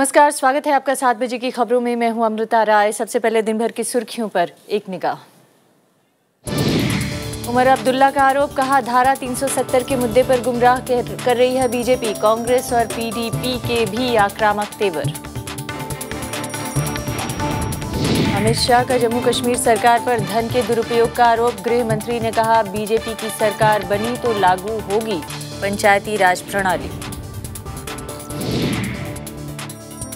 नमस्कार, स्वागत है आपका 7 बजे की खबरों में। मैं हूं अमृता राय। सबसे पहले दिन भर की सुर्खियों पर एक निगाह। उमर अब्दुल्ला का आरोप, कहा धारा 370 के मुद्दे पर गुमराह कर रही है बीजेपी। कांग्रेस और पीडीपी के भी आक्रामक तेवर। अमित शाह का जम्मू कश्मीर सरकार पर धन के दुरुपयोग का आरोप। गृह मंत्री ने कहा बीजेपी की सरकार बनी तो लागू होगी पंचायती राज प्रणाली।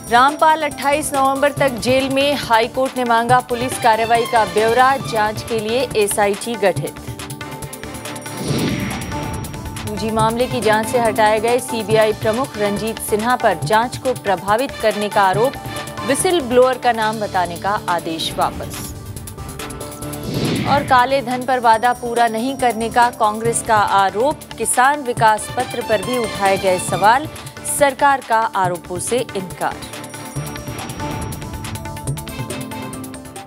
रामपाल 28 नवंबर तक जेल में, हाईकोर्ट ने मांगा पुलिस कार्रवाई का ब्यौरा। जांच के लिए एसआईटी गठित। फूजी मामले की जांच से हटाए गए सीबीआई प्रमुख रंजीत सिन्हा पर जांच को प्रभावित करने का आरोप। विसिल ब्लोअर का नाम बताने का आदेश वापस। और काले धन पर वादा पूरा नहीं करने का कांग्रेस का आरोप। किसान विकास पत्र पर भी उठाए गए सवाल। सरकार का आरोपों से इनकार।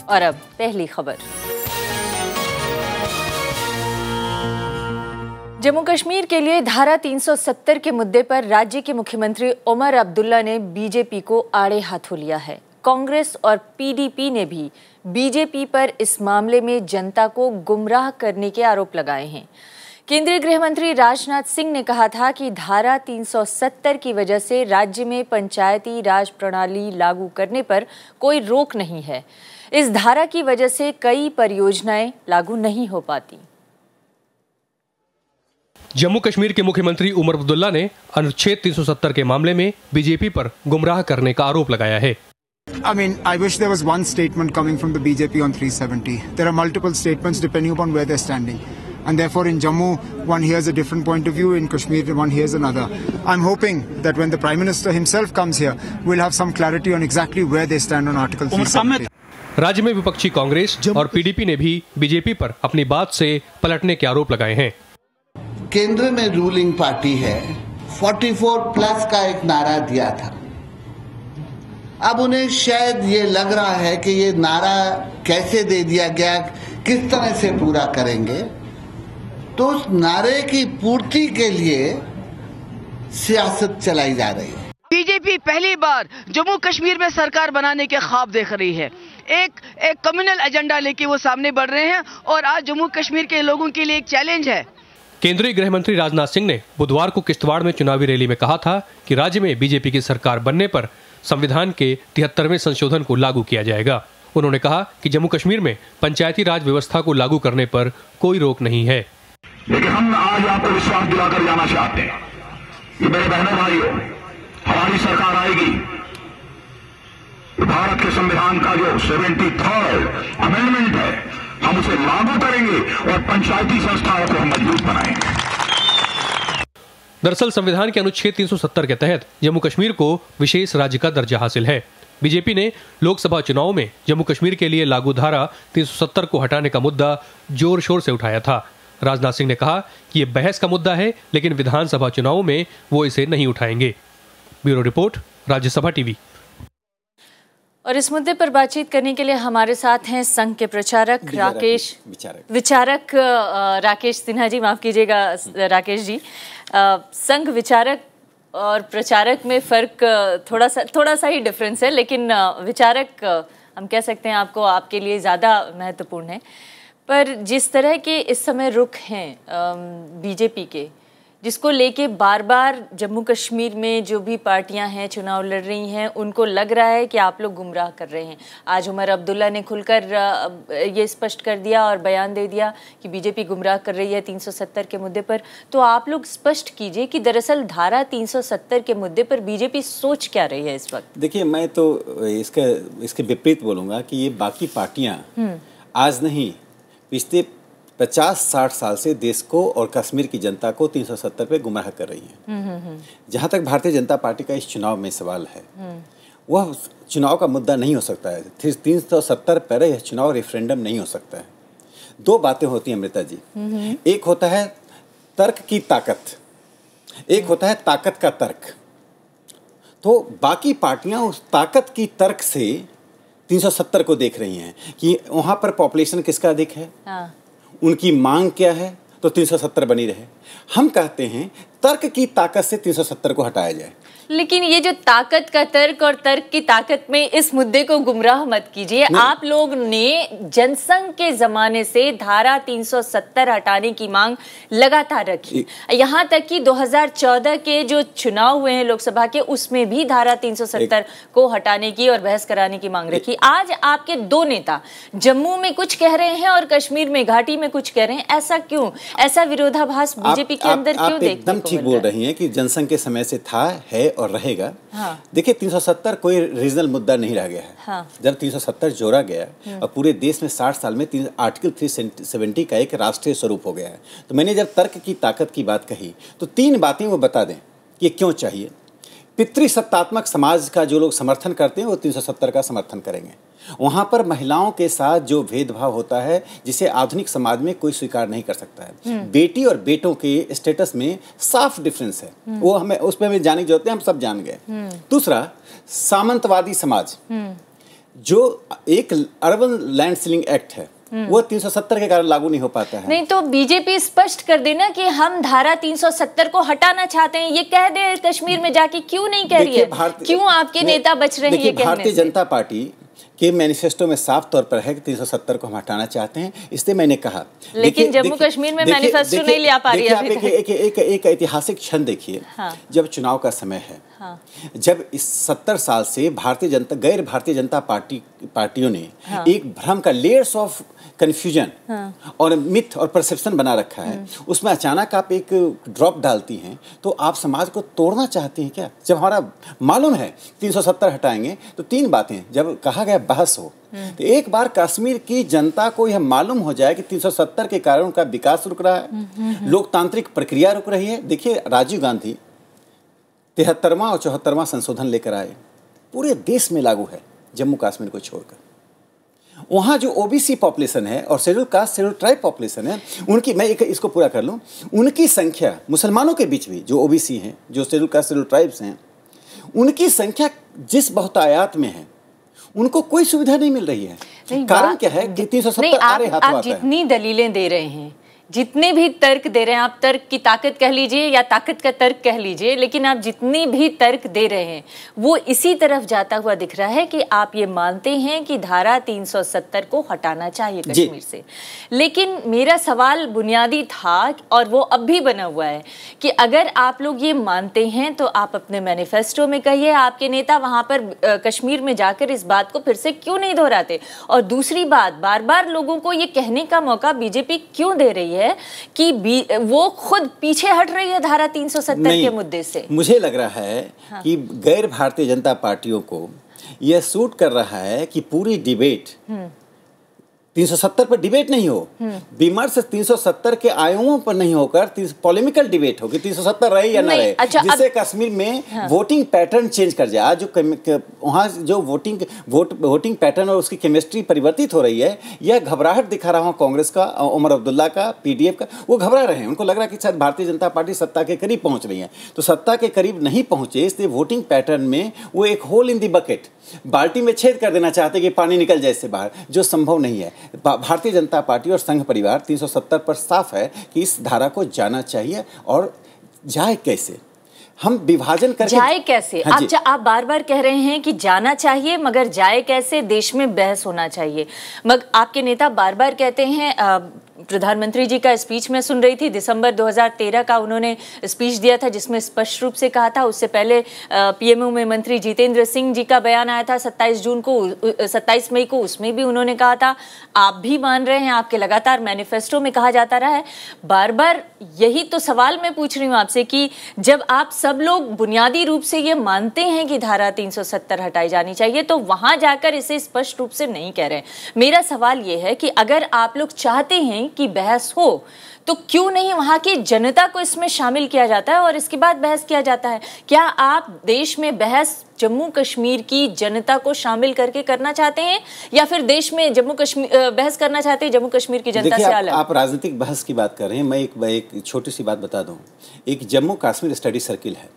और अब पहली खबर। जम्मू कश्मीर के लिए धारा 370 के मुद्दे पर राज्य के मुख्यमंत्री उमर अब्दुल्ला ने बीजेपी को आड़े हाथों लिया है। कांग्रेस और पीडीपी ने भी बीजेपी पर इस मामले में जनता को गुमराह करने के आरोप लगाए हैं। केंद्रीय गृह मंत्री राजनाथ सिंह ने कहा था कि धारा 370 की वजह से राज्य में पंचायती राज प्रणाली लागू करने पर कोई रोक नहीं है। इस धारा की वजह से कई परियोजनाएं लागू नहीं हो पाती। जम्मू कश्मीर के मुख्यमंत्री उमर अब्दुल्ला ने अनुच्छेद 370 के मामले में बीजेपी पर गुमराह करने का आरोप लगाया है। I mean, I wish there was one statement coming from the BJP on 370. There are multiple statements depending upon where they're standing. And therefore in Jammu, one hears a different point of view, in Kashmir, one hears another. I'm hoping that when the Prime Minister himself comes here, we'll have some clarity on exactly where they stand on Article 370. राज्य में विपक्षी कांग्रेस और PDP ने भी BJP पर अपनी बात से पलटने के आरोप लगाए हैं। केंद्र में रूलिंग पार्टी है, 44+ का एक नारा दिया था। अब उन्हें शायद ये लग रहा है कि ये नारा कैसे दे दिया गया, किस तरह से पूरा करेंगे। तो उस नारे की पूर्ति के लिए सियासत चलाई जा रही है। बीजेपी पहली बार जम्मू कश्मीर में सरकार बनाने के ख्वाब देख रही है। एक कम्युनल एजेंडा लेके वो सामने बढ़ रहे हैं और आज जम्मू कश्मीर के लोगों के लिए एक चैलेंज है। केंद्रीय गृह मंत्री राजनाथ सिंह ने बुधवार को किश्तवाड़ में चुनावी रैली में कहा था कि राज्य में बीजेपी की सरकार बनने पर संविधान के 73वें संशोधन को लागू किया जाएगा। उन्होंने कहा कि जम्मू कश्मीर में पंचायती राज व्यवस्था को लागू करने पर कोई रोक नहीं है। लेकिन हम आज आपको विश्वास दिलाकर जाना चाहते हैं कि मेरे बहनों भाइयों, हमारी सरकार आएगी। भारत के संविधान का जो 73rd अमेंडमेंट है, हम उसे लागू करेंगे और पंचायती संस्थाओं को मजबूत बनाएंगे। दरअसल संविधान के अनुच्छेद 370 के तहत जम्मू कश्मीर को विशेष राज्य का दर्जा हासिल है। बीजेपी ने लोकसभा चुनाव में जम्मू कश्मीर के लिए लागू धारा 370 को हटाने का मुद्दा जोर शोर से उठाया था। राजनाथ सिंह ने कहा कि ये बहस का मुद्दा है, लेकिन विधानसभा चुनावों में वो इसे नहीं उठाएंगे। Bureau report, Rajya Sabha TV. और इस मुद्दे पर बातचीत करने के लिए हमारे साथ हैं संघ के प्रचारक विचारक राकेश सिन्हा जी। माफ कीजिएगा राकेश जी। संघ विचारक और प्रचारक में फर्क थोड़ा सा ही डिफरेंस है, लेकिन विचारक हम कह सकते हैं आपको, आपके लिए ज़्यादा महत्वपूर्ण है। पर जिस तरह के इस समय रुख हैं बीजेपी के, जिसको लेके बार बार जम्मू कश्मीर में जो भी पार्टियां हैं चुनाव लड़ रही हैं, उनको लग रहा है कि आप लोग गुमराह कर रहे हैं। आज उमर अब्दुल्ला ने खुलकर ये स्पष्ट कर दिया और बयान दे दिया कि बीजेपी गुमराह कर रही है 370 के मुद्दे पर। तो आप लोग स्पष्ट कीजिए कि दरअसल धारा 370 के मुद्दे पर बीजेपी सोच क्या रही है इस वक्त। देखिए, मैं तो इसके विपरीत बोलूँगा कि ये बाकी पार्टियाँ आज नहीं, पिछले 50-60 साल से देश को और कश्मीर की जनता को 370 पे गुमराह कर रही हैं। जहाँ तक भारतीय जनता पार्टी का इस चुनाव में सवाल है, वह चुनाव का मुद्दा नहीं हो सकता है। 370 पर यह चुनाव रेफरेंडम नहीं हो सकता है। दो बातें होती हैं अमृता जी। एक होता है तर्क की ताकत, एक होता है ताकत का तर्क। तो बाकी पार्टियां उस ताकत की तर्क से 370 को देख रही हैं कि वहाँ पर पॉपुलेशन किसका अधिक है, उनकी मांग क्या है, तो 370 बनी रहे। हम कहते हैं तर्क की ताकत से 370 को हटाया जाए। लेकिन ये जो ताकत का तर्क और तर्क की ताकत में इस मुद्दे को गुमराह मत कीजिए। आप लोग ने जनसंघ के जमाने से धारा 370 हटाने की मांग लगातार रखी, यहाँ तक कि 2014 के जो चुनाव हुए हैं लोकसभा के, उसमें भी धारा 370 को हटाने की और बहस कराने की मांग रखी। आज आपके दो नेता जम्मू में कुछ कह रहे हैं और कश्मीर में घाटी में कुछ कह रहे हैं, ऐसा क्यों? ऐसा विरोधाभास बीजेपी के अंदर क्यों देखने को मिल रहा है? एकदम ठीक बोल रही हैं कि जनसंघ के समय से था, है और रहेगा। हाँ। देखिए 370 कोई रीजनल मुद्दा नहीं रह गया है। हाँ। जब 370 जोड़ा गया और पूरे देश में 60 साल में आर्टिकल 370 का एक राष्ट्रीय स्वरूप हो गया है, तो मैंने जब तर्क की ताकत की बात कही तो 3 बातें वो बता दें कि क्यों चाहिए। पितृसत्तात्मक समाज का जो लोग समर्थन करते हैं वो 370 का समर्थन करेंगे। वहाँ पर महिलाओं के साथ जो भेदभाव होता है जिसे आधुनिक समाज में कोई स्वीकार नहीं कर सकता है, बेटी और बेटों के स्टेटस में साफ डिफरेंस है, वो हमें उस पर हमें जाने की जरूरत है, हम सब जान गए। दूसरा, सामंतवादी समाज, जो एक अर्बन लैंड सीलिंग एक्ट है वो 370 के कारण लागू नहीं हो पाता है। नहीं तो बीजेपी स्पष्ट कर देना कि हम धारा 370 को हटाना चाहते हैं, ये कह दे कश्मीर में जाके, क्यों नहीं कह रही है? क्यों आपके नेता बच रहे हैं ये कहने से? भारतीय जनता पार्टी के मैनिफेस्टो में साफ तौर पर है कि 370 को हम हटाना चाहते हैं, इसलिए मैंने कहा। लेकिन जम्मू कश्मीर में मैनिफेस्टो नहीं ले पा रही है। आप एक ऐतिहासिक क्षण देखिए। हाँ। जब चुनाव का समय है, हाँ। जब इस 70 साल से गैर भारतीय जनता पार्टियों ने हाँ। एक भ्रम का लेयर्स ऑफ कंफ्यूजन हाँ। और मिथ और परसेप्शन बना रखा है, उसमें अचानक आप एक ड्रॉप डालती हैं तो आप समाज को तोड़ना चाहती हैं क्या? जब हमारा मालूम है 370 हटाएंगे तो 3 बातें, जब कहा गया बहस हो तो एक बार कश्मीर की जनता को यह मालूम हो जाए कि 370 के कारण उनका विकास रुक रहा है, लोकतांत्रिक प्रक्रिया रुक रही है। देखिए राजीव गांधी 73वां और 74वां संशोधन लेकर आए, पूरे देश में लागू है जम्मू कश्मीर को छोड़कर। वहाँ जो ओबीसी पॉपुलेशन है और schedule caste schedule tribe population है, उनकी, मैं इसको पूरा कर लूँ, उनकी संख्या मुसलमानों के बीच भी जो ओबीसी हैं, जो शेड्यूल कास्ट शेड्यूल ट्राइब्स हैं, उनकी संख्या जिस बहुतायात में है उनको कोई सुविधा नहीं मिल रही है। कारण क्या है कि 370 आप जितनी दलीलें दे रहे हैं, जितने भी तर्क दे रहे हैं, आप तर्क की ताकत कह लीजिए या ताकत का तर्क कह लीजिए, लेकिन आप जितनी भी तर्क दे रहे हैं वो इसी तरफ जाता हुआ दिख रहा है कि आप ये मानते हैं कि धारा 370 को हटाना चाहिए कश्मीर से। लेकिन मेरा सवाल बुनियादी था और वो अब भी बना हुआ है कि अगर आप लोग ये मानते हैं तो आप अपने मैनिफेस्टो में कहिए, आपके नेता वहाँ पर कश्मीर में जाकर इस बात को फिर से क्यों नहीं दोहराते? और दूसरी बात, बार बार लोगों को ये कहने का मौका बीजेपी क्यों दे रही है कि वो खुद पीछे हट रही है धारा 370 के मुद्दे से? मुझे लग रहा है हाँ। कि गैर भारतीय जनता पार्टियों को यह सूट कर रहा है कि पूरी डिबेट 370 पर डिबेट नहीं हो, विमर्श 370 के आयामों पर नहीं होकर पॉलेमिकल डिबेट हो कि 370 रहे या ना रहे, जिससे कश्मीर में हाँ। वोटिंग पैटर्न चेंज कर जाए। जो वहाँ जो वोटिंग पैटर्न और उसकी केमिस्ट्री परिवर्तित हो रही है, यह घबराहट दिखा रहा हूँ कांग्रेस का, उमर अब्दुल्ला का, पीडीएफ का, वो घबरा रहे हैं। उनको लग रहा है कि शायद भारतीय जनता पार्टी सत्ता के करीब पहुँच रही है, तो सत्ता के करीब नहीं पहुँचे, इसलिए वोटिंग पैटर्न में वो एक होल इन दी बकेट, बाल्टी में छेद कर देना चाहते कि पानी निकल जाए इससे बाहर, जो संभव नहीं है। भारतीय जनता पार्टी और संघ परिवार 370 पर साफ है कि इस धारा को जाना चाहिए। और जाए कैसे? हम विभाजन करके जाए कैसे? हाँ, आप बार बार कह रहे हैं कि जाना चाहिए, मगर जाए कैसे? देश में बहस होना चाहिए। मगर आपके नेता बार बार कहते हैं, प्रधानमंत्री जी का स्पीच मैं सुन रही थी, दिसंबर 2013 का उन्होंने स्पीच दिया था जिसमें स्पष्ट रूप से कहा था, उससे पहले पीएमओ में मंत्री जितेंद्र सिंह जी का बयान आया था 27 मई को, उसमें भी उन्होंने कहा था, आप भी मान रहे हैं, आपके लगातार मैनिफेस्टो में कहा जाता रहा है। बार बार यही तो सवाल मैं पूछ रही हूँ आपसे कि जब आप सब लोग बुनियादी रूप से ये मानते हैं कि धारा 370 हटाई जानी चाहिए, तो वहां जाकर इसे स्पष्ट रूप से नहीं कह रहे। मेरा सवाल ये है कि अगर आप लोग चाहते हैं कि बहस हो तो क्यों नहीं वहां की जनता को इसमें शामिल किया जाता है और इसके बाद बहस किया जाता है? क्या आप देश में बहस जम्मू कश्मीर की जनता को शामिल करके करना चाहते हैं या फिर देश में जम्मू कश्मीर बहस करना चाहते हैं जम्मू कश्मीर की जनता से अलग? आप राजनीतिक बहस की बात कर रहे हैं, मैं एक छोटी सी बात बता दूं। एक जम्मू कश्मीर स्टडी सर्किल है,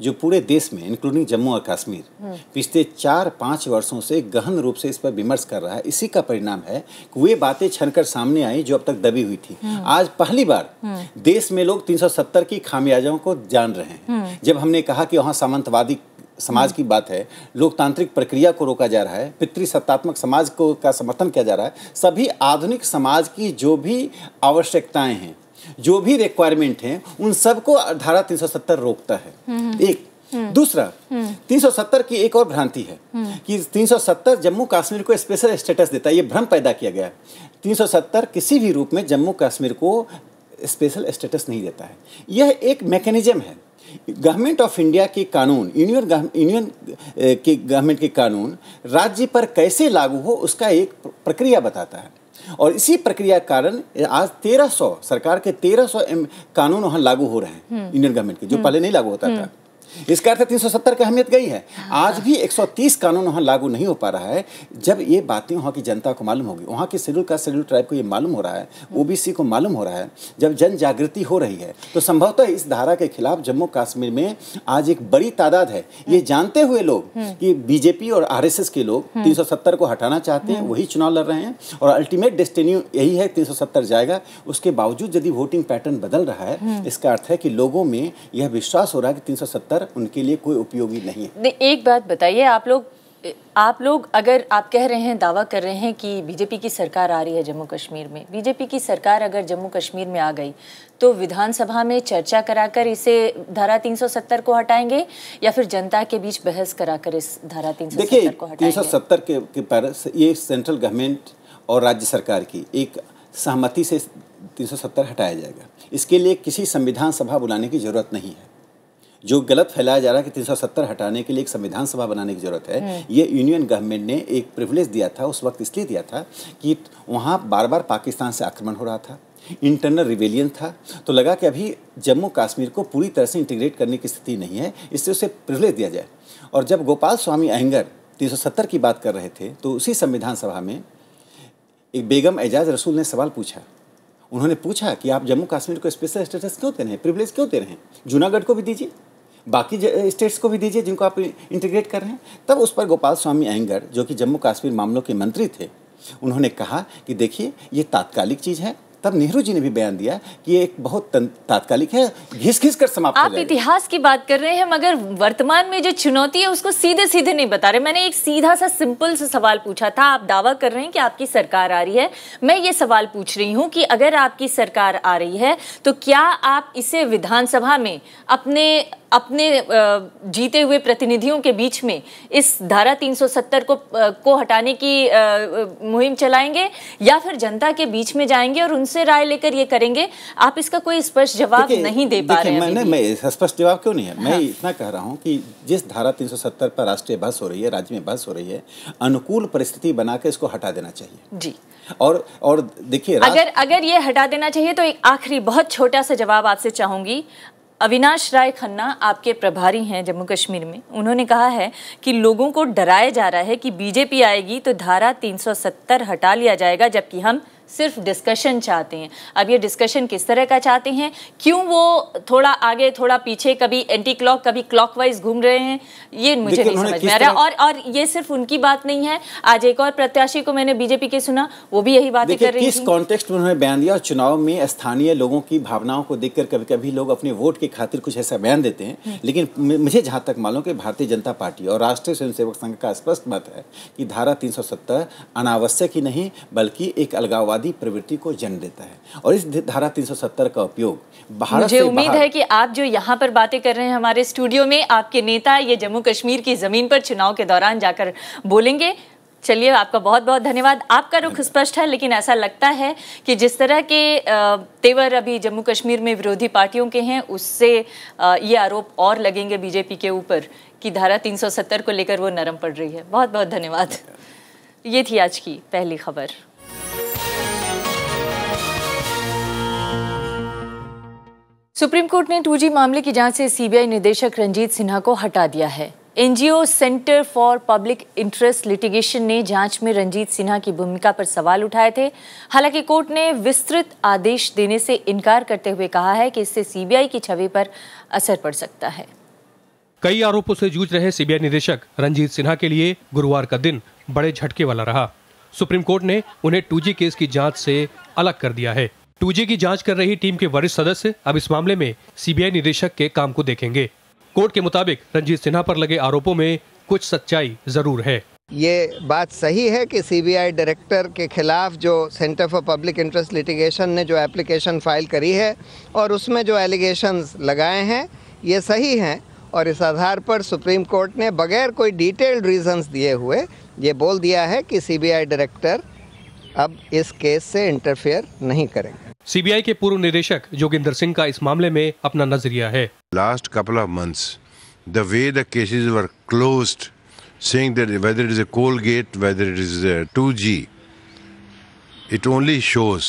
जो पूरे देश में इंक्लूडिंग जम्मू और कश्मीर पिछले 4-5 वर्षों से गहन रूप से इस पर विमर्श कर रहा है, इसी का परिणाम है कि वे बातें छनकर सामने आई जो अब तक दबी हुई थी। आज पहली बार देश में लोग 370 की खामियाजों को जान रहे हैं। जब हमने कहा कि वहाँ सामंतवादी समाज की बात है, लोकतांत्रिक प्रक्रिया को रोका जा रहा है, पितृसत्तात्मक समाज को का समर्थन किया जा रहा है, सभी आधुनिक समाज की जो भी आवश्यकताएं हैं, जो भी रिक्वायरमेंट हैं, उन सबको धारा 370 रोकता है। एक दूसरा 370 की एक और भ्रांति है कि 370 जम्मू कश्मीर को स्पेशल स्टेटस देता है। ये भ्रम पैदा किया गया है। 370 किसी भी रूप में जम्मू कश्मीर को स्पेशल स्टेटस नहीं देता है। यह एक मैकेनिज्म है। गवर्नमेंट ऑफ इंडिया के कानून, यूनियन के गवर्नमेंट के कानून राज्य पर कैसे लागू हो उसका एक प्रक्रिया बताता है, और इसी प्रक्रिया के कारण आज 1300 सरकार के 1300 कानून वहाँ लागू हो रहे हैं यूनियन गवर्नमेंट के, जो पहले नहीं लागू होता था। इसका अर्थ 370 की अहमियत गई है। आज भी 130 कानून वहाँ लागू नहीं हो पा रहा है। जब ये बातें वहाँ की जनता को मालूम होगी, वहाँ के शेड्यूल कास्ट शेड्यूल ट्राइब को ये मालूम हो रहा है, ओबीसी को मालूम हो रहा है, जब जन जागृति हो रही है, तो संभवतः इस धारा के खिलाफ जम्मू कश्मीर में आज एक बड़ी तादाद है। ये जानते हुए लोग कि बीजेपी और आरएसएस के लोग 370 को हटाना चाहते हैं, वही चुनाव लड़ रहे हैं, और अल्टीमेट डेस्टिनी यही है 370 जाएगा। उसके बावजूद यदि वोटिंग पैटर्न बदल रहा है, इसका अर्थ है कि लोगों में यह विश्वास हो रहा है कि 370 उनके लिए कोई उपयोगी नहीं है। एक बात बताइए, आप लोग अगर आप कह रहे हैं, दावा कर रहे हैं कि बीजेपी की सरकार आ रही है जम्मू कश्मीर में, बीजेपी की सरकार अगर जम्मू कश्मीर में आ गई तो विधानसभा में चर्चा कराकर इसे धारा 370 को हटाएंगे या फिर जनता के बीच बहस कराकर इस धारा 370 को हटाएंगे? 370 के पर ये सेंट्रल गवर्नमेंट और राज्य सरकार की एक सहमति से 370 हटाया जाएगा। इसके लिए किसी संविधान सभा बुलाने की जरूरत नहीं है। जो गलत फैलाया जा रहा है कि 370 हटाने के लिए एक संविधान सभा बनाने की जरूरत है, ये यूनियन गवर्नमेंट ने एक प्रिविलेज दिया था, उस वक्त इसलिए दिया था कि वहाँ बार बार पाकिस्तान से आक्रमण हो रहा था, इंटरनल रिवेलियन था, तो लगा कि अभी जम्मू कश्मीर को पूरी तरह से इंटीग्रेट करने की स्थिति नहीं है, इससे उसे प्रिविलेज दिया जाए। और जब गोपाल स्वामी अयंगर 370 की बात कर रहे थे, तो उसी संविधान सभा में एक बेगम एजाज रसूल ने सवाल पूछा। उन्होंने पूछा कि आप जम्मू कश्मीर को स्पेशल स्टेटस क्यों दे रहे हैं, प्रिविलेज क्यों दे रहे हैं? जूनागढ़ को भी दीजिए, बाकी स्टेट्स को भी दीजिए जिनको आप इंटीग्रेट कर रहे हैं। तब उस पर गोपाल स्वामी अयंगर, जो कि जम्मू कश्मीर मामलों के मंत्री थे, उन्होंने कहा कि देखिए ये तात्कालिक चीज़ है। तब नेहरू जी ने भी बयान दिया कि ये एक बहुत तात्कालिक है, घिस कर समाप्त हो जाएगा। आप इतिहास की बात कर रहे हैं मगर वर्तमान में जो चुनौती है उसको सीधे सीधे नहीं बता रहे। मैंने एक सीधा सा सिंपल सा सवाल पूछा था। आप दावा कर रहे हैं कि आपकी सरकार आ रही है, मैं ये सवाल पूछ रही हूँ कि अगर आपकी सरकार आ रही है तो क्या आप इसे विधानसभा में अपने जीते हुए प्रतिनिधियों के बीच में इस धारा 370 को हटाने की मुहिम चलाएंगे या फिर जनता के बीच में जाएंगे और उनसे राय लेकर ये करेंगे? आप इसका कोई स्पष्ट जवाब नहीं दे पा रहे हैं। मैं स्पष्ट जवाब क्यों नहीं है? मैं इतना कह रहा हूँ कि जिस धारा 370 पर राष्ट्रीय बहस हो रही है, राज्य में बहस हो रही है, अनुकूल परिस्थिति बनाकर इसको हटा देना चाहिए जी। और देखिए, अगर ये हटा देना चाहिए तो एक आखिरी बहुत छोटा सा जवाब आपसे चाहूंगी। अविनाश राय खन्ना आपके प्रभारी हैं जम्मू कश्मीर में, उन्होंने कहा है कि लोगों को डराया जा रहा है कि बीजेपी आएगी तो धारा 370 हटा लिया जाएगा, जबकि हम सिर्फ डिस्कशन चाहते हैं। अब ये डिस्कशन किस तरह का चाहते हैं, क्यों वो थोड़ा आगे थोड़ा पीछे, कभी एंटी क्लॉक कभी क्लॉकवाइज घूम रहे हैं, ये मुझे नहीं समझ में आ रहा। और ये सिर्फ उनकी बात नहीं है। आज एक और प्रत्याशी को मैंने बीजेपी के सुना, वो भी यही बातें कर रही थी। किस कॉन्टेक्स्ट में उन्होंने बयान दिया, और चुनाव में स्थानीय लोगों की भावनाओं को देखकर कभी कभी लोग अपने वोट की खातिर कुछ ऐसा बयान देते हैं। लेकिन मुझे जहाँ तक मालूम कि भारतीय जनता पार्टी और राष्ट्रीय स्वयंसेवक संघ का स्पष्ट मत है कि धारा 370 अनावश्यक ही नहीं बल्कि एक अलगाववादी प्रवृत्ति को जन्म देता है, और इस धारा 370 का उपयोग भारत मुझे उम्मीद है कि आप जो यहाँ पर बातें कर रहे हैं हमारे स्टूडियो में, आपके नेता ये जम्मू कश्मीर की जमीन पर चुनाव के दौरान जाकर बोलेंगे। चलिए, आपका बहुत बहुत धन्यवाद। आपका रुख स्पष्ट है, लेकिन ऐसा लगता है कि जिस तरह के तेवर अभी जम्मू कश्मीर में विरोधी पार्टियों के हैं, उससे ये आरोप और लगेंगे बीजेपी के ऊपर कि धारा 370 को लेकर वो नरम पड़ रही है। बहुत बहुत धन्यवाद। ये थी आज की पहली खबर। सुप्रीम कोर्ट ने 2G मामले की जांच से सीबीआई निदेशक रंजीत सिन्हा को हटा दिया है। NGO centre for public interest litigation ने जांच में रंजीत सिन्हा की भूमिका पर सवाल उठाए थे। हालांकि कोर्ट ने विस्तृत आदेश देने से इनकार करते हुए कहा है कि इससे सीबीआई की छवि पर असर पड़ सकता है। कई आरोपों से जूझ रहे सीबीआई निदेशक रंजीत सिन्हा के लिए गुरुवार का दिन बड़े झटके वाला रहा। सुप्रीम कोर्ट ने उन्हें 2G केस की जांच से अलग कर दिया है। 2G की जांच कर रही टीम के वरिष्ठ सदस्य अब इस मामले में सीबीआई निदेशक के काम को देखेंगे। कोर्ट के मुताबिक रंजीत सिन्हा पर लगे आरोपों में कुछ सच्चाई जरूर है। ये बात सही है कि सीबीआई डायरेक्टर के खिलाफ जो centre for public interest litigation ने जो एप्लीकेशन फाइल करी है और उसमें जो एलिगेशंस लगाए हैं ये सही हैं, और इस आधार पर सुप्रीम कोर्ट ने बगैर कोई डिटेल्ड रीजंस दिए हुए ये बोल दिया है कि सीबीआई डायरेक्टर अब इस केस से इंटरफेयर नहीं करेंगे। सीबीआई के पूर्व निदेशक जोगिंदर सिंह का इस मामले में अपना नजरिया है। Last couple of months the way the cases were closed, saying that whether it is a Colgate, whether it is a 2G, it only shows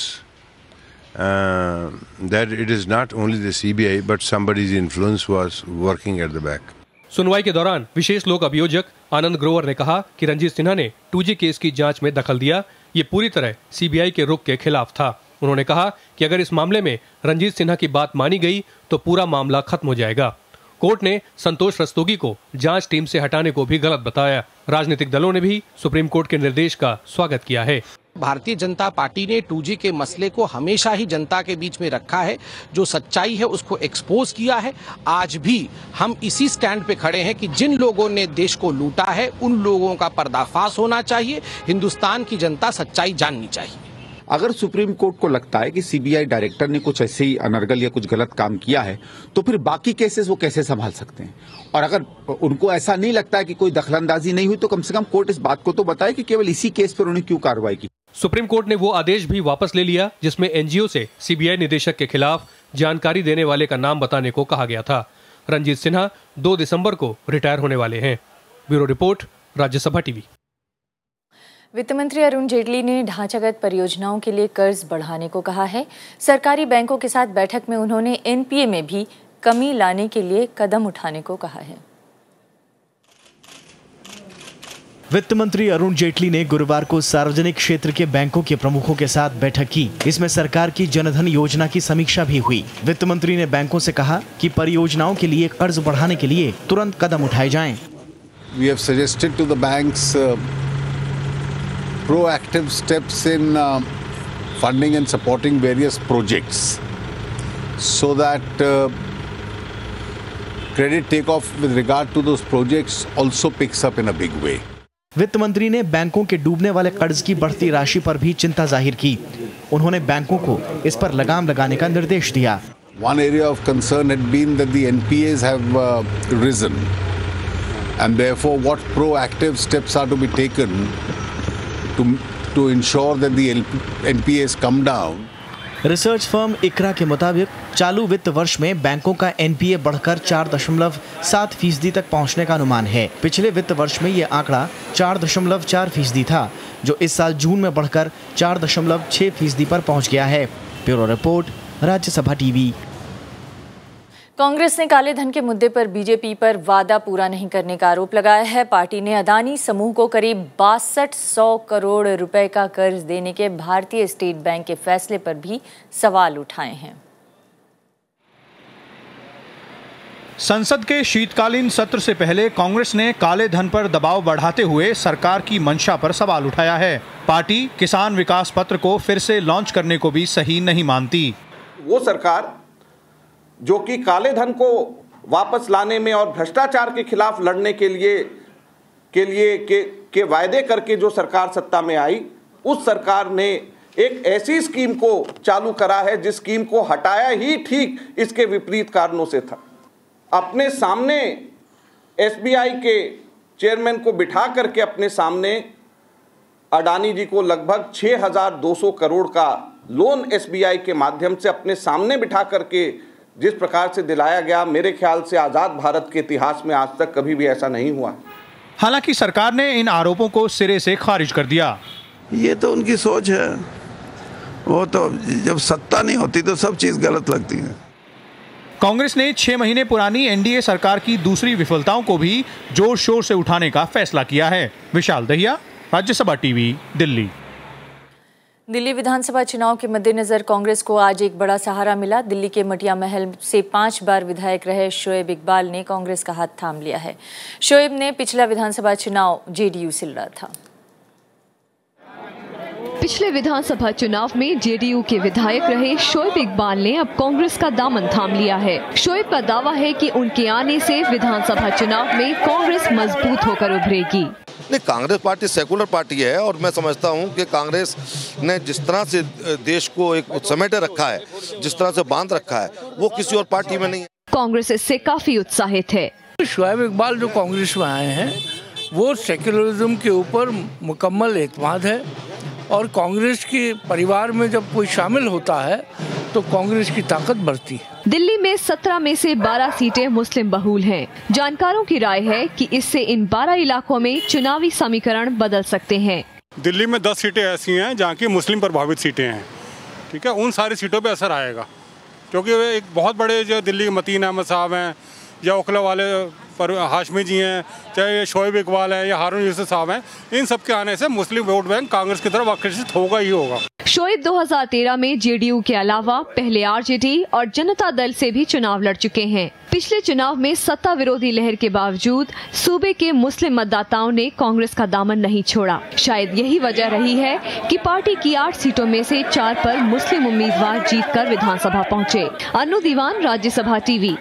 that it is not only the CBI but somebody's influence was working at the back. सुनवाई के दौरान विशेष लोक अभियोजक आनंद ग्रोवर ने कहा कि रंजीत सिन्हा ने 2G case की जांच में दखल दिया, ये पूरी तरह सीबीआई के रुख के खिलाफ था। उन्होंने कहा कि अगर इस मामले में रंजीत सिन्हा की बात मानी गई तो पूरा मामला खत्म हो जाएगा। कोर्ट ने संतोष रस्तोगी को जांच टीम से हटाने को भी गलत बताया। राजनीतिक दलों ने भी सुप्रीम कोर्ट के निर्देश का स्वागत किया है। भारतीय जनता पार्टी ने 2G के मसले को हमेशा ही जनता के बीच में रखा है, जो सच्चाई है उसको एक्सपोज किया है। आज भी हम इसी स्टैंड पे खड़े हैं कि जिन लोगों ने देश को लूटा है उन लोगों का पर्दाफाश होना चाहिए। हिंदुस्तान की जनता सच्चाई जाननी चाहिए। अगर सुप्रीम कोर्ट को लगता है कि सीबीआई डायरेक्टर ने कुछ ऐसे ही अनर्गल या कुछ गलत काम किया है तो फिर बाकी केसेस वो कैसे संभाल सकते हैं? और अगर उनको ऐसा नहीं लगता है कि कोई दखलंदाजी नहीं हुई तो कम से कम कोर्ट इस बात को तो बताए कि केवल इसी केस पर उन्हें क्यों कार्रवाई की। सुप्रीम कोर्ट ने वो आदेश भी वापस ले लिया जिसमें एनजीओ से सीबीआई निदेशक के खिलाफ जानकारी देने वाले का नाम बताने को कहा गया था। रंजीत सिन्हा 2 दिसंबर को रिटायर होने वाले हैं। Bureau report, Rajya Sabha TV. वित्त मंत्री अरुण जेटली ने ढांचागत परियोजनाओं के लिए कर्ज बढ़ाने को कहा है। सरकारी बैंकों के साथ बैठक में उन्होंने एनपीए में भी कमी लाने के लिए कदम उठाने को कहा है। वित्त मंत्री अरुण जेटली ने गुरुवार को सार्वजनिक क्षेत्र के बैंकों के प्रमुखों के साथ बैठक की। इसमें सरकार की जनधन योजना की समीक्षा भी हुई। वित्त मंत्री ने बैंकों से कहा कि परियोजनाओं के लिए कर्ज बढ़ाने के लिए तुरंत कदम उठाए जाएं। We have suggested to the banks proactive steps in funding and supporting various projects so that credit takeoff with regard to those projects also picks up in a big way. वित्त मंत्री ने बैंकों के डूबने वाले कर्ज की बढ़ती राशि पर भी चिंता जाहिर की। उन्होंने बैंकों को इस पर लगाम लगाने का निर्देश दिया। One area of concern had been that the NPAs have risen and therefore what proactive steps are to be taken to ensure that the NPAs come down. Research firm ICRA के मुताबिक चालू वित्त वर्ष में बैंकों का एनपीए बढ़कर 4.7% तक पहुंचने का अनुमान है। पिछले वित्त वर्ष में ये आंकड़ा 4.4% था, जो इस साल जून में बढ़कर 4.6% पर पहुंच गया है। Bureau report, Rajya Sabha TV. Congress ने काले धन के मुद्दे पर बीजेपी पर वादा पूरा नहीं करने का आरोप लगाया है। पार्टी ने अदानी समूह को करीब 6200 करोड़ रुपए का कर्ज देने के भारतीय स्टेट बैंक के फैसले पर भी सवाल उठाए हैं। संसद के शीतकालीन सत्र से पहले कांग्रेस ने काले धन पर दबाव बढ़ाते हुए सरकार की मंशा पर सवाल उठाया है। पार्टी किसान विकास पत्र को फिर से लॉन्च करने को भी सही नहीं मानती। वो सरकार जो कि काले धन को वापस लाने में और भ्रष्टाचार के खिलाफ लड़ने के वायदे करके जो सरकार सत्ता में आई, उस सरकार ने एक ऐसी स्कीम को चालू करा है जिस स्कीम को हटाया ही ठीक इसके विपरीत कारणों से था। अपने सामने एसबीआई के चेयरमैन को बिठा करके अपने सामने अडानी जी को लगभग 6200 करोड़ का लोन एसबीआई के माध्यम से अपने सामने बिठा करके जिस प्रकार से दिलाया गया, मेरे ख्याल से आजाद भारत के इतिहास में आज तक कभी भी ऐसा नहीं हुआ। हालांकि सरकार ने इन आरोपों को सिरे से खारिज कर दिया। ये तो उनकी सोच है, वो तो जब सत्ता नहीं होती तो सब चीज गलत लगती है। कांग्रेस ने 6 महीने पुरानी एनडीए सरकार की दूसरी विफलताओं को भी जोर शोर से उठाने का फैसला किया है। विशाल दहिया, राज्यसभा टीवी, दिल्ली। दिल्ली विधानसभा चुनाव के मद्देनजर कांग्रेस को आज एक बड़ा सहारा मिला। दिल्ली के मटिया महल से 5 बार विधायक रहे शोएब इकबाल ने कांग्रेस का हाथ थाम लिया है। शोएब ने पिछला विधानसभा चुनाव जेडीयू से लड़ा था। पिछले विधानसभा चुनाव में जेडीयू के विधायक रहे शोएब इकबाल ने अब कांग्रेस का दामन थाम लिया है। शोएब का दावा है कि उनके आने से विधानसभा चुनाव में कांग्रेस मजबूत होकर उभरेगी। नहीं, कांग्रेस पार्टी सेकुलर पार्टी है और मैं समझता हूं कि कांग्रेस ने जिस तरह से देश को एक समेटे रखा है, जिस तरह से बांध रखा है, वो किसी और पार्टी में नहीं है। कांग्रेस इससे काफी उत्साहित है। शोएब इकबाल जो कांग्रेस में आए हैं वो सेक्युलरिज्म के ऊपर मुकम्मल एतमाद है और कांग्रेस के परिवार में जब कोई शामिल होता है तो कांग्रेस की ताकत बढ़ती है। दिल्ली में 17 में से 12 सीटें मुस्लिम बहुल हैं। जानकारों की राय है कि इससे इन 12 इलाकों में चुनावी समीकरण बदल सकते हैं। दिल्ली में 10 सीटें ऐसी हैं जहाँ की मुस्लिम प्रभावित सीटें हैं, ठीक है, उन सारी सीटों पे असर आएगा क्योंकि वे एक बहुत बड़े जो दिल्ली के मतीन अहमद साहब हैं या ओखला वाले पर हाशमी जी हैं, चाहे शोएब इकबाल हैं या हारून यूसुफ साहब हैं, इन सब के आने से मुस्लिम वोट बैंक कांग्रेस की तरफ आकर्षित होगा ही होगा। शोएब 2013 में जेडीयू के अलावा पहले आरजेडी और जनता दल से भी चुनाव लड़ चुके हैं। पिछले चुनाव में सत्ता विरोधी लहर के बावजूद सूबे के मुस्लिम मतदाताओं ने कांग्रेस का दामन नहीं छोड़ा। शायद यही वजह रही है कि पार्टी की 8 सीटों में से 4 पर मुस्लिम उम्मीदवार जीतकर विधानसभा पहुंचे। अनु दीवान, राज्यसभा टीवी।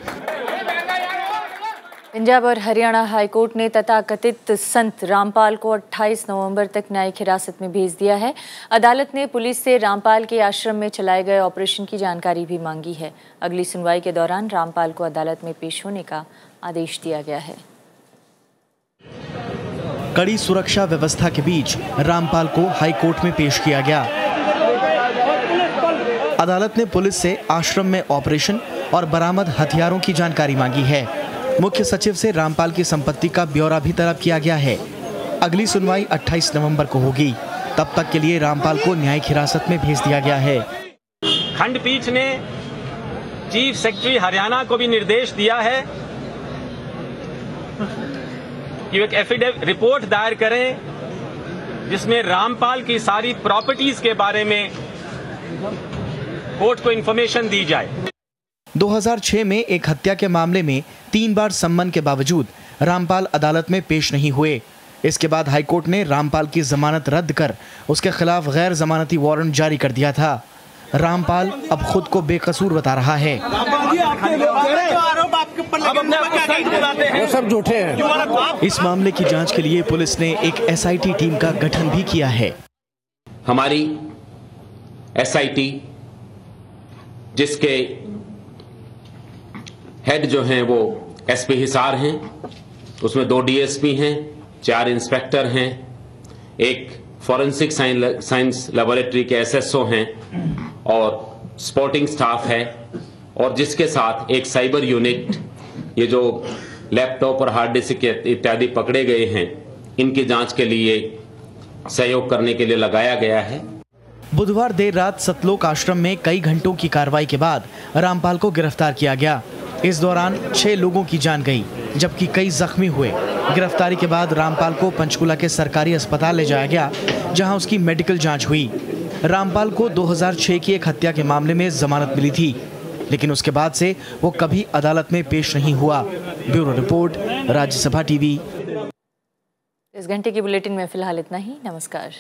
पंजाब और हरियाणा हाईकोर्ट ने तथाकथित संत रामपाल को 28 नवंबर तक न्यायिक हिरासत में भेज दिया है। अदालत ने पुलिस से रामपाल के आश्रम में चलाए गए ऑपरेशन की जानकारी भी मांगी है। अगली सुनवाई के दौरान रामपाल को अदालत में पेश होने का आदेश दिया गया है। कड़ी सुरक्षा व्यवस्था के बीच रामपाल को हाईकोर्ट में पेश किया गया। अदालत ने पुलिस से आश्रम में ऑपरेशन और बरामद हथियारों की जानकारी मांगी है। मुख्य सचिव से रामपाल की संपत्ति का ब्यौरा भी तलब किया गया है। अगली सुनवाई 28 नवंबर को होगी। तब तक के लिए रामपाल को न्यायिक हिरासत में भेज दिया गया है। खंडपीठ ने चीफ सेक्रेटरी हरियाणा को भी निर्देश दिया है कि एक एफिडेविट रिपोर्ट दायर करें जिसमें रामपाल की सारी प्रॉपर्टीज के बारे में कोर्ट को इंफॉर्मेशन दी जाए। 2006 में एक हत्या के मामले में 3 बार सम्मन के बावजूद रामपाल अदालत में पेश नहीं हुए। इसके बाद हाईकोर्ट ने रामपाल की जमानत रद्द कर उसके खिलाफ गैर जमानती वारंट जारी कर दिया था। रामपाल अब खुद को बेकसूर बता रहा है। वो सब झूठे हैं। इस मामले की जांच के लिए पुलिस ने एक एसआईटी टीम का गठन भी किया है। हमारी एसआईटी जिसके हेड जो हैं वो एसपी हिसार हैं, उसमें 2 डीएसपी हैं, 4 इंस्पेक्टर हैं, एक फॉरेंसिक साइंस लेबोरेटरी के एसएसओ हैं और सपोर्टिंग स्टाफ है और जिसके साथ एक साइबर यूनिट, ये जो लैपटॉप और हार्ड डिस्क इत्यादि पकड़े गए हैं, इनकी जांच के लिए सहयोग करने के लिए लगाया गया है। बुधवार देर रात सतलोक आश्रम में कई घंटों की कार्रवाई के बाद रामपाल को गिरफ्तार किया गया। इस दौरान 6 लोगों की जान गई जबकि कई जख्मी हुए। गिरफ्तारी के बाद रामपाल को पंचकुला के सरकारी अस्पताल ले जाया गया जहां उसकी मेडिकल जांच हुई। रामपाल को 2006 की एक हत्या के मामले में जमानत मिली थी, लेकिन उसके बाद से वो कभी अदालत में पेश नहीं हुआ। Bureau report, Rajya Sabha TV. इस घंटे की बुलेटिन में फिलहाल इतना ही। नमस्कार।